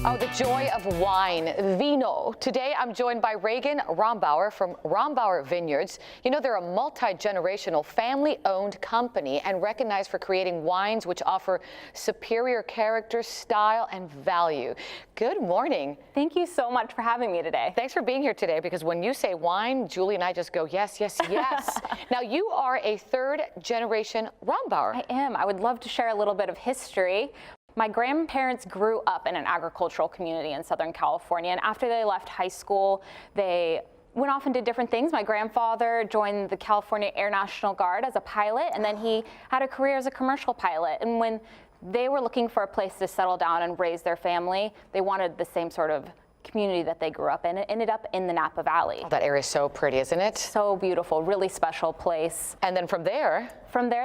Oh, the joy of wine, vino. Today, I'm joined by Reagan Rombauer from Rombauer Vineyards. You know, they're a multi-generational, family-owned company and recognized for creating wines which offer superior character, style, and value. Good morning. Thank you so much for having me today. Thanks for being here today, because when you say wine, Julie and I just go, yes, yes, yes. Now, you are a third-generation Rombauer. I am. I would love to share a little bit of history. My grandparents grew up in an agricultural community in Southern California, and after they left high school, they went off and did different things. My grandfather joined the California Air National Guard as a pilot, and then he had a career as a commercial pilot. And when they were looking for a place to settle down and raise their family, they wanted the same sort of community that they grew up in. It ended up in the Napa Valley. Oh, that area is so pretty, isn't it? So beautiful, really special place. And then from there,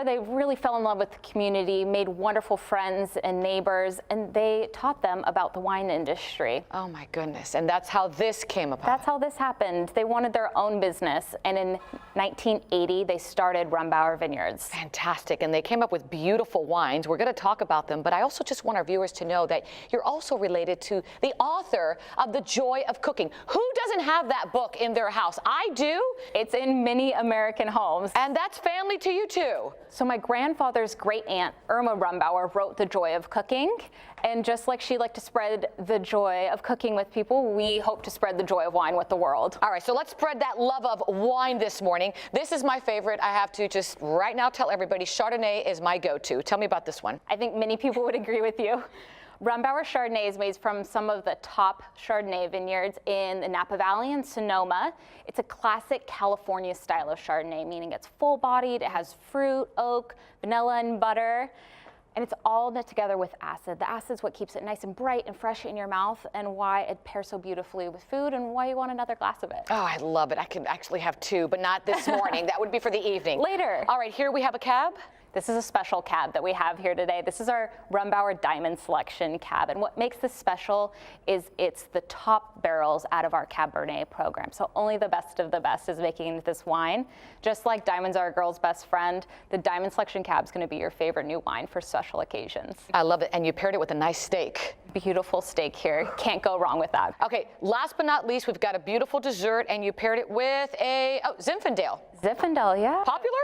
they really fell in love with the community, made wonderful friends and neighbors, and they taught them about the wine industry. Oh my goodness, and that's how this came about. That's how this happened. They wanted their own business, and in 1980, they started Rombauer Vineyards. Fantastic, and they came up with beautiful wines. We're going to talk about them, but I also just want our viewers to know that you're also related to the author of The Joy of Cooking. Who doesn't have that book in their house? I do. It's in many American homes. And that's family to you too. So my grandfather's great aunt, Irma Rombauer, wrote The Joy of Cooking. And just like she liked to spread the joy of cooking with people, we hope to spread the joy of wine with the world. All right, so let's spread that love of wine this morning. This is my favorite. I have to just right now tell everybody Chardonnay is my go-to. Tell me about this one. I think many people would agree with you. Rombauer Chardonnay is made from some of the top Chardonnay vineyards in the Napa Valley and Sonoma. It's a classic California style of Chardonnay, meaning it's full-bodied, it has fruit, oak, vanilla, and butter, and it's all knit together with acid. The acid is what keeps it nice and bright and fresh in your mouth, and why it pairs so beautifully with food, and why you want another glass of it. Oh, I love it. I can actually have two, but not this morning. That would be for the evening. Later. All right, here we have a cab. This is a special cab that we have here today. This is our Rombauer Diamond Selection cab. And what makes this special is it's the top barrels out of our Cabernet program. So only the best of the best is making this wine. Just like diamonds are a girl's best friend, the Diamond Selection cab is going to be your favorite new wine for special occasions. I love it. And you paired it with a nice steak. Beautiful steak here. Can't go wrong with that. Okay, last but not least, we've got a beautiful dessert, and you paired it with a Zinfandel. Zinfandel, yeah. Popular?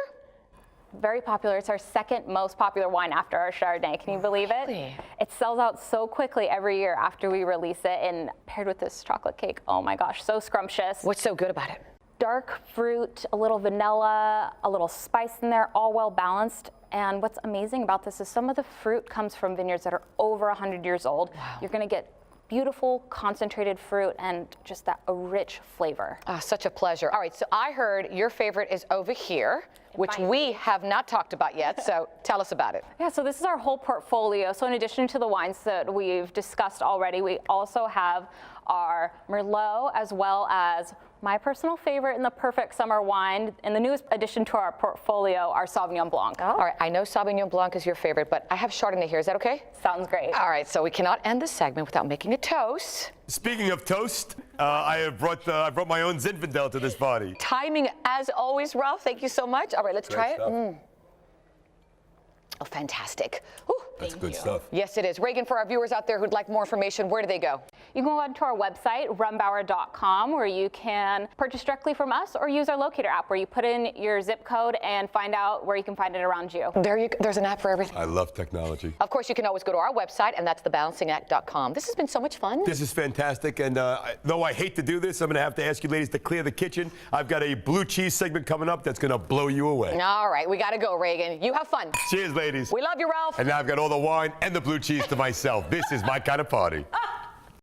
Very popular. It's our second most popular wine after our Chardonnay. Can you believe it? Really? It sells out so quickly every year after we release it, and paired with this chocolate cake, oh my gosh, so scrumptious. What's so good about it? Dark fruit, a little vanilla, a little spice in there, all well balanced. And what's amazing about this is some of the fruit comes from vineyards that are over 100 years old. Wow. You're going to get beautiful concentrated fruit and just a rich flavor. Such a pleasure. All right, so I heard your favorite is over here, which we have not talked about yet, so tell us about it. Yeah, so this is our whole portfolio. So in addition to the wines that we've discussed already, we also have our Merlot, as well as my personal favorite and the perfect summer wine, and the newest addition to our portfolio, our Sauvignon Blanc. All right, I know Sauvignon Blanc is your favorite, but I have Chardonnay here. Is that okay? Sounds great. All right, so we cannot end this segment without making a toast. Speaking of toast, I brought my own Zinfandel to this party. Timing, as always, Ralph. Thank you so much. All right, let's try it. Oh, fantastic. Whew. That's good stuff. Yes, it is. Reagan, for our viewers out there who'd like more information, where do they go? You can go on to our website, rombauer.com, where you can purchase directly from us, or use our locator app, where you put in your zip code and find out where you can find it around you. There's an app for everything. I love technology. Of course, you can always go to our website, and that's thebalancingact.com. This has been so much fun. This is fantastic, and though I hate to do this, I'm going to have to ask you ladies to clear the kitchen. I've got a blue cheese segment coming up that's going to blow you away. All right, we got to go, Reagan. You have fun. Cheers, ladies. We love you, Ralph. And now I've got all the wine and the blue cheese to myself. This is my kind of party.